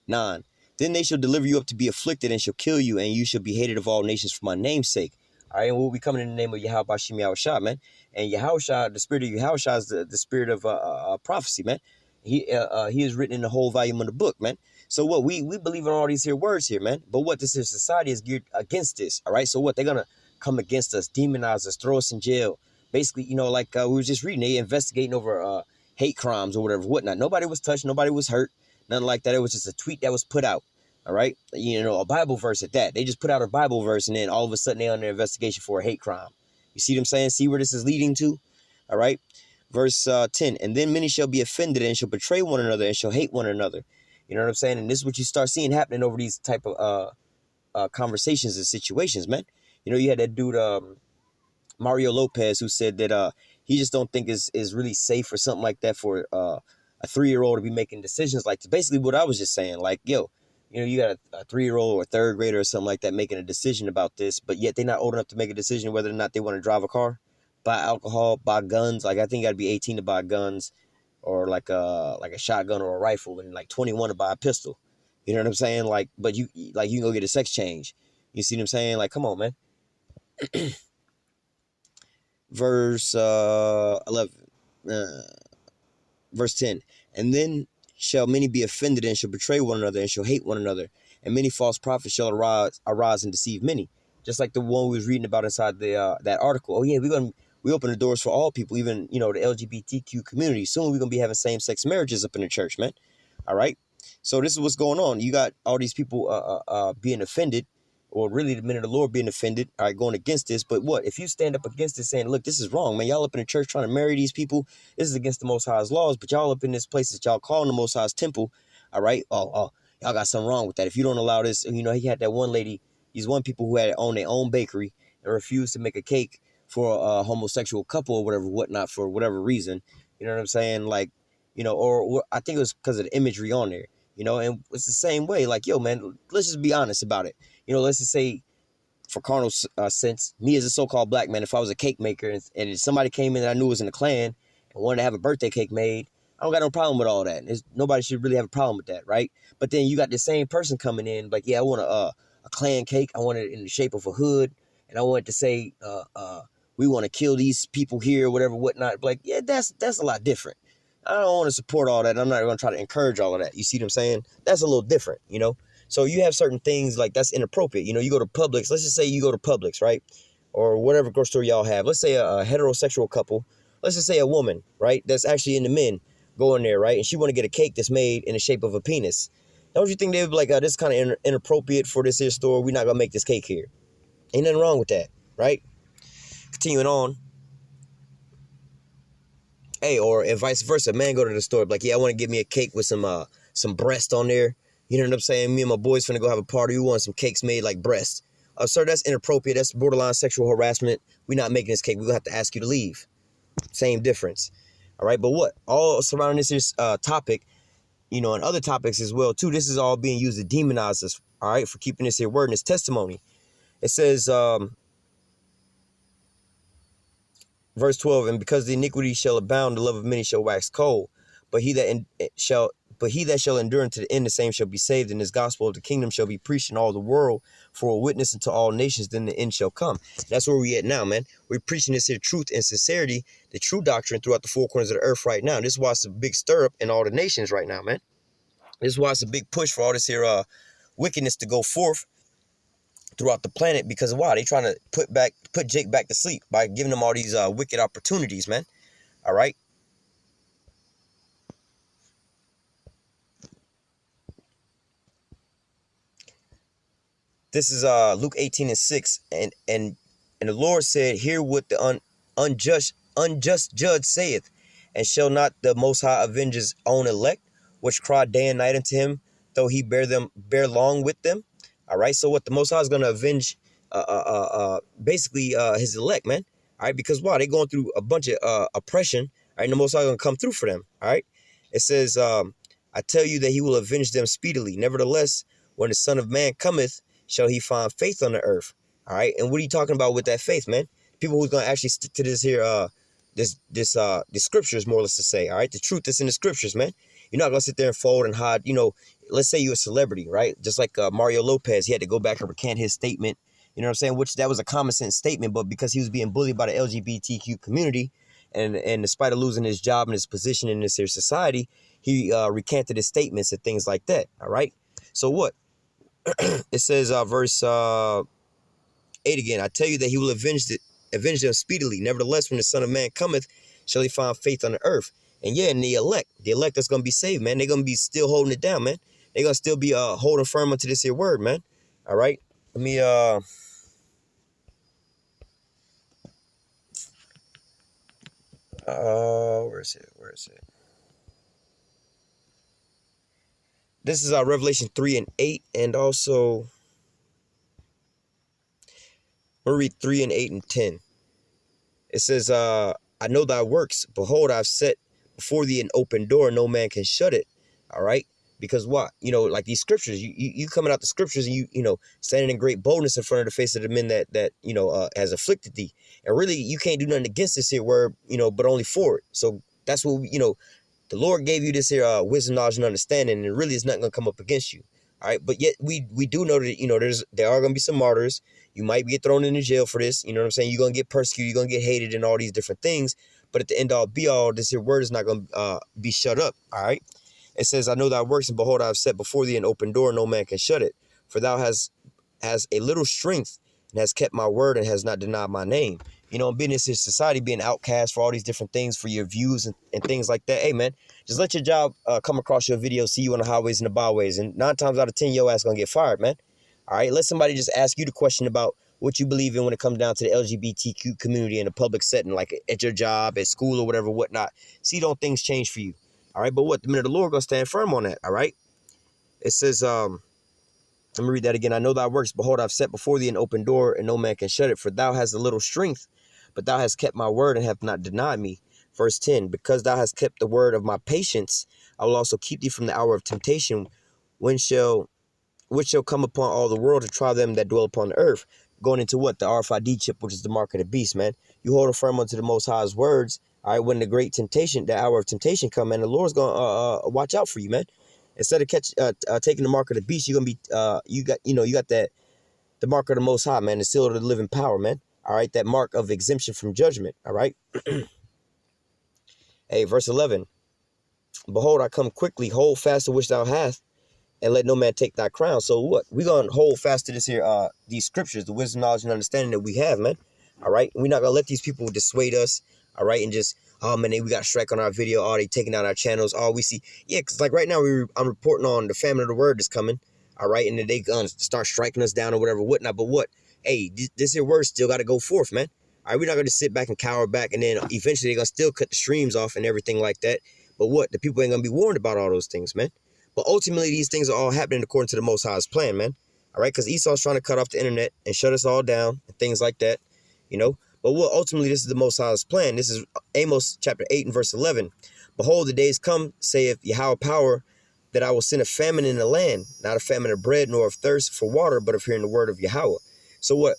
9. Then they shall deliver you up to be afflicted and shall kill you, and you shall be hated of all nations for my name's sake. All right, and we'll be coming in the name of Yahweh Bashim Yahushua, man. And Yahushua, the spirit of Yahushua is the spirit of prophecy, man. He is written in the whole volume of the book, man. So what, we believe in all these here words here, man. But what, this here society is geared against this, all right? So what, they're going to come against us, demonize us, throw us in jail. Basically, like we were just reading, they investigating over hate crimes or whatever, whatnot. Nobody was touched, nobody was hurt, nothing like that. It was just a tweet that was put out. All right. A Bible verse at that. They just put out a Bible verse and then all of a sudden they're under investigation for a hate crime. You see what I'm saying? See where this is leading to? All right. Verse 10. And then many shall be offended and shall betray one another and shall hate one another. You know what I'm saying? And this is what you start seeing happening over these type of conversations and situations, man. You had that dude, Mario Lopez, who said that he just don't think is really safe or something like that for a 3-year-old to be making decisions like this. Basically what I was just saying, like, yo, you got a 3-year-old or a 3rd grader or something like that making a decision about this, but yet they're not old enough to make a decision whether or not they want to drive a car, buy alcohol, buy guns. Like, I think you got to be 18 to buy guns, or like a shotgun or a rifle, and like 21 to buy a pistol. You know what I'm saying? Like, but you can go get a sex change. You see what I'm saying? Like, come on, man. Verse 11, verse 10, and then shall many be offended and shall betray one another and shall hate one another, and many false prophets shall arise and deceive many. Just like the one we was reading about inside the that article. Oh yeah, we open the doors for all people, even the LGBTQ community. Soon we're gonna be having same-sex marriages up in the church, man. All right. So this is what's going on. You got all these people being offended, or really the men of the Lord being offended, all right, going against this. But what, if you stand up against it saying, look, this is wrong, man. Y'all up in the church trying to marry these people. This is against the Most High's laws, but y'all up in this place that y'all calling the Most High's temple, all right? Oh, y'all got something wrong with that. If you don't allow this, he had that one lady, these one people who had owned their own bakery and refused to make a cake for a homosexual couple or whatever, whatnot, for whatever reason. You know what I'm saying? Like, or I think it was because of the imagery on there, and it's the same way. Like, yo, man, let's just be honest about it. Let's just say, for carnal sense, me as a so-called black man, if I was a cake maker and if somebody came in that I knew was in the Klan and wanted to have a birthday cake made, I don't got no problem with all that. Nobody should really have a problem with that, right? But then you got the same person coming in, like, yeah, I want a Klan cake. I want it in the shape of a hood, and I want it to say, we want to kill these people here, whatever, whatnot. Like, yeah, that's a lot different. I don't want to support all that. And I'm not going to try to encourage all of that. You see what I'm saying? That's a little different, So you have certain things like that's inappropriate. You go to Publix. Let's just say you go to Publix, right? Or whatever grocery store y'all have. Let's say a heterosexual couple. Let's just say a woman, right? That's actually into men going there, right? And she want to get a cake that's made in the shape of a penis. Don't you think they would be like, this is kind of inappropriate for this here store. We're not going to make this cake here. Ain't nothing wrong with that, right? Continuing on. Hey, or if vice versa, man go to the store, like, yeah, I want to get me a cake with some breast on there. You know what I'm saying? Me and my boys finna go have a party. We want some cakes made like breast. Sir, that's inappropriate. That's borderline sexual harassment. We're not making this cake. We're going to have to ask you to leave. Same difference. All right, but what? All surrounding this topic, and other topics as well, too, this is all being used to demonize us, all right, for keeping this here word and this testimony. It says, verse 12, and because the iniquity shall abound, the love of many shall wax cold. But he that shall endure unto the end, the same shall be saved. And this gospel of the kingdom shall be preached in all the world for a witness unto all nations. Then the end shall come. That's where we at now, man. We're preaching this here truth and sincerity, the true doctrine throughout the four corners of the earth right now. This is why it's a big stir up in all the nations right now, man. This is why it's a big push for all this here wickedness to go forth throughout the planet, because why? They trying to put Jake back to sleep by giving him all these wicked opportunities, man. All right. This is Luke 18:6, and the Lord said, "Hear what the unjust judge saith, and shall not the Most High avenge his own elect, which cry day and night unto him, though he bear long with them." All right, so what the Most High is going to avenge, basically his elect, man. All right, because why? They going through a bunch of oppression. All right, and the Most High going to come through for them. All right, it says, "I tell you that he will avenge them speedily. Nevertheless, when the Son of Man cometh, shall he find faith on the earth?" All right, and what are you talking about with that faith, man? People who's going to actually stick to this here, the scriptures, more or less to say. All right, the truth that's in the scriptures, man. You're not going to sit there and fold and hide. You know, let's say you're a celebrity, right? Just like Mario Lopez, he had to go back and recant his statement. You know what I'm saying? Which that was a common sense statement, but because he was being bullied by the LGBTQ community, and despite of losing his job and his position in this here society, he recanted his statements and things like that. All right. So what? It says verse 8 again, "I tell you that he will avenge them speedily. Nevertheless, when the Son of Man cometh, shall he find faith on the earth?" And yeah, and the elect that's going to be saved, man, they're going to be still holding it down, man. They're going to still be holding firm onto this here word, man. All right. Let me where is it? This is Revelation 3:8, and also we'll read 3:8 and 10. It says, "I know thy works. Behold, I've set before thee an open door, no man can shut it." All right. Because what? You know, like these scriptures, you coming out the scriptures, and you know, standing in great boldness in front of the face of the men that you know has afflicted thee. And really, you can't do nothing against this here word, you know, but only for it. So that's what, you know, the Lord gave you this here wisdom, knowledge, and understanding, and really is nothing gonna come up against you. All right. But yet we do know that, you know, there are gonna be some martyrs. You might get thrown into jail for this. You know what I'm saying? You're gonna get persecuted, you're gonna get hated, and all these different things. But at the end all be all, this here word is not gonna be shut up. All right. It says, "I know thy works, and behold, I have set before thee an open door, no man can shut it. For thou has a little strength, and has kept my word, and has not denied my name." You know, being in this society, being outcast for all these different things, for your views and things like that. Hey, man, just let your job come across your video, see you on the highways and the byways, and 9 times out of 10, your ass gonna get fired, man. All right, let somebody just ask you the question about what you believe in when it comes down to the LGBTQ community in a public setting, like at your job, at school, or whatever, whatnot. See, don't things change for you? All right, but what? The minute of the Lord gonna stand firm on that. All right. It says, let me read that again. "I know thy works. Behold, I've set before thee an open door, and no man can shut it. For thou hast a little strength, but thou hast kept my word, and have not denied me." Verse 10, "Because thou hast kept the word of my patience, I will also keep thee from the hour of temptation, which shall come upon all the world to try them that dwell upon the earth." Going into what? The RFID chip, which is the mark of the beast, man. You hold firm unto the Most High's words. All right, when the great temptation, the hour of temptation come, man, the Lord's gonna watch out for you, man. Instead of taking the mark of the beast, you're gonna be you got that the mark of the Most High, man, the seal of the living power, man. All right, that mark of exemption from judgment. All right. Hey, verse 11. "Behold, I come quickly. Hold fast to which thou hast, and let no man take thy crown." So what? We're gonna hold fast to this here, these scriptures, the wisdom, knowledge, and understanding that we have, man. All right. We're not gonna let these people dissuade us. All right, and just, oh man, we got a strike on our video. Oh, they taking out our channels. Oh, we see, yeah, because like right now I'm reporting on the famine of the word that's coming. All right, and then they gonna start striking us down or whatever, whatnot. But what? Hey, this here word still got to go forth, man. All right, we're not gonna sit back and cower back, and then eventually they're gonna still cut the streams off and everything like that. But what? The people ain't gonna be warned about all those things, man. But ultimately, these things are all happening according to the Most High's plan, man. All right, because Esau's trying to cut off the internet and shut us all down and things like that, you know. But what? Ultimately, this is the Most High's plan. This is Amos chapter 8 and verse 11. "Behold, the days come, saith Yahweh power, that I will send a famine in the land, not a famine of bread nor of thirst for water, but of hearing the word of Yahweh." So what?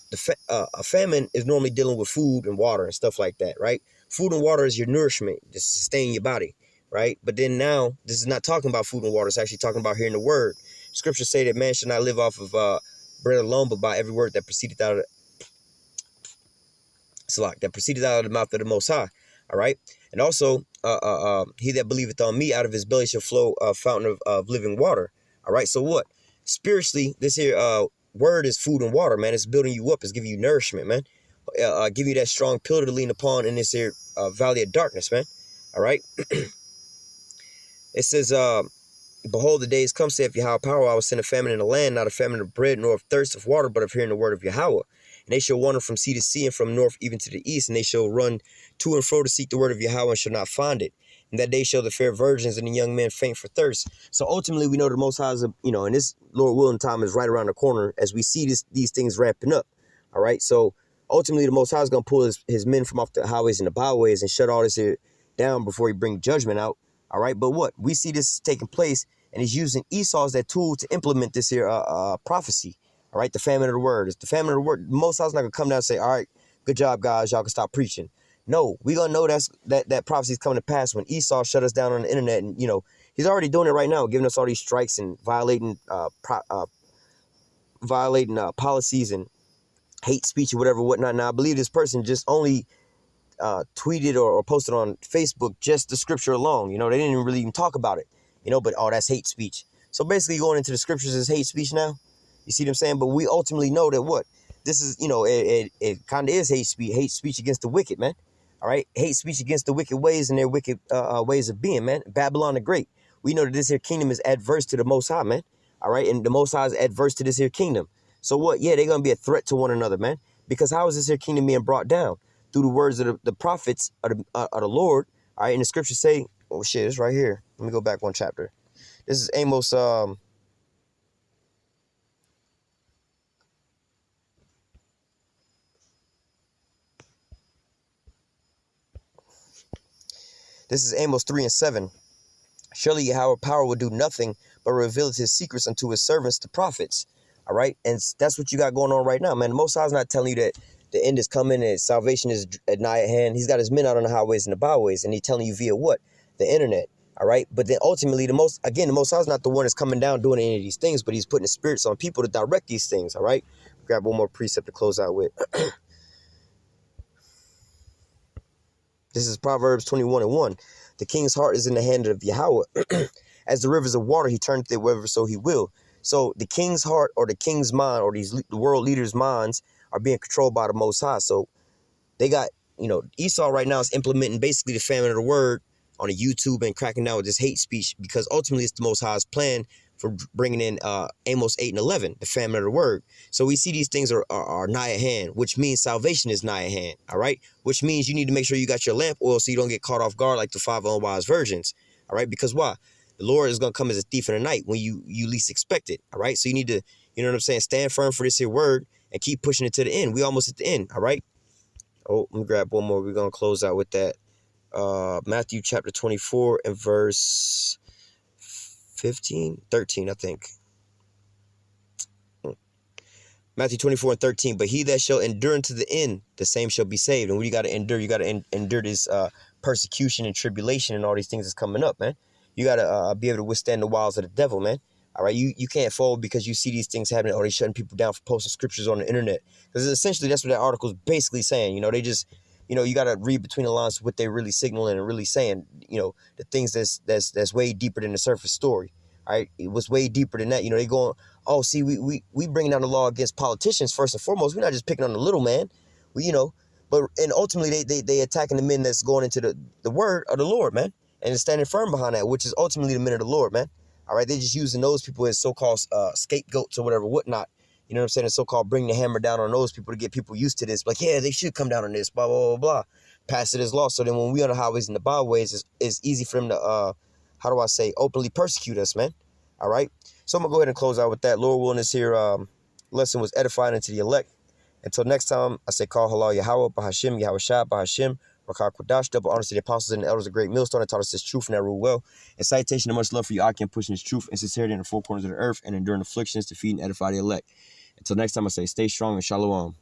A famine is normally dealing with food and water and stuff like that, right? Food and water is your nourishment to sustain your body, right? But then now, this is not talking about food and water. It's actually talking about hearing the word. Scriptures say that man should not live off of bread alone, but by every word that proceeded out of that proceeded out of the mouth of the Most High. All right, and also, he that believeth on me, out of his belly shall flow a fountain of living water. All right, so what? Spiritually, this here word is food and water, man. It's building you up. It's giving you nourishment, man. Giving you that strong pillar to lean upon in this here valley of darkness, man. All right. It says, behold, the days come, saith Yahweh power, I will send a famine in the land, not a famine of bread, nor of thirst of water, but of hearing the word of Yahweh. And they shall wander from sea to sea, and from north even to the east, and they shall run to and fro to seek the word of Yahweh, and shall not find it. And that day shall the fair virgins and the young men faint for thirst. So ultimately, we know the Most High is, and this Lord willing time is right around the corner as we see these things ramping up. All right, so ultimately, the Most High is going to pull his men from off the highways and the byways and shut all this here down before he bring judgment out. All right, but what? We see this taking place, and he's using Esau as that tool to implement this here prophecy. All right, the famine of the word. It's the famine of the word. Most High's not going to come down and say, all right, good job, guys. Y'all can stop preaching. No, we're going to know that prophecy is coming to pass when Esau shut us down on the internet. And, he's already doing it right now, giving us all these strikes and violating policies and hate speech or whatnot. Now, I believe this person just only tweeted or posted on Facebook just the scripture alone. They didn't really even talk about it, but that's hate speech. So basically going into the scriptures is hate speech now. You see what I'm saying? But we ultimately know that what? This is, it kind of is hate speech against the wicked, man. All right? Hate speech against the wicked ways and their wicked ways of being, man. Babylon the Great. We know that this here kingdom is adverse to the Most High, man. All right? And the Most High is adverse to this here kingdom. So what? Yeah, they're going to be a threat to one another, man. Because how is this here kingdom being brought down? Through the words of the prophets of the Lord. All right? And the scriptures say, oh shit, it's right here. Let me go back one chapter. This is Amos, This is Amos 3 and 7. Surely Yahweh power will do nothing but reveal his secrets unto his servants, the prophets. All right. And that's what you got going on right now, man. The Most High is not telling you that the end is coming and salvation is at nigh at hand. He's got his men out on the highways and the byways, and he's telling you via what? The internet. All right. But then ultimately, the Most High is not the one that's coming down doing any of these things, but he's putting the spirits on people to direct these things. All right. Grab one more precept to close out with. This is Proverbs 21 and 1. The king's heart is in the hand of Yahweh. As the rivers of water, he turneth it wherever so he will. So the king's heart or the king's mind or the world leaders' minds are being controlled by the Most High. So they got, Esau right now is implementing basically the famine of the word on a YouTube and cracking down with this hate speech because ultimately it's the Most High's plan for bringing in Amos 8 and 11, the famine of the word. So we see these things are nigh at hand, which means salvation is nigh at hand, all right? Which means you need to make sure you got your lamp oil so you don't get caught off guard like the 5 unwise virgins, all right? Because why? The Lord is going to come as a thief in the night when you least expect it, all right? So you need to, stand firm for this here word and keep pushing it to the end. We almost at the end, all right? Oh, let me grab one more. We're going to close out with that. Matthew chapter 24 and verse 13, I think. Matthew 24 and 13. But he that shall endure unto the end, the same shall be saved. And what you got to endure? You got to endure this persecution and tribulation and all these things that's coming up, man. You got to be able to withstand the wiles of the devil, man. All right, you can't fold because you see these things happening or they shutting people down for posting scriptures on the internet. Because essentially that's what that article is basically saying. They just, you got to read between the lines what they're really signaling and really saying, the things that's way deeper than the surface story. All right, it was way deeper than that. They going, oh, see, we bringing down the law against politicians first and foremost. We're not just picking on the little man. And ultimately they attacking the men that's going into the word of the Lord, man, and standing firm behind that, which is ultimately the men of the Lord, man. All right, they're just using those people as so-called scapegoats or whatever, whatnot. You know what I'm saying? And so-called bring the hammer down on those people to get people used to this. Like, yeah, they should come down on this, blah, blah, blah, blah. Pass it as law. So then when we on the highways and the byways, it's easy for them to, openly persecute us, man. All right? So I'm going to go ahead and close out with that. Lord willing, this here lesson was edifying into the elect. Until next time, I say, call halal Yahweh, Bahashim, Yahweh Shah, Bahashim, Rakah Quadash, double honors to the apostles and the elders of great millstone that taught us this truth and that rule well. And citation and much love for you, I can pushing this truth and sincerity in the four corners of the earth and enduring afflictions to feed and edify the elect. Until next time, I say stay strong and shalom.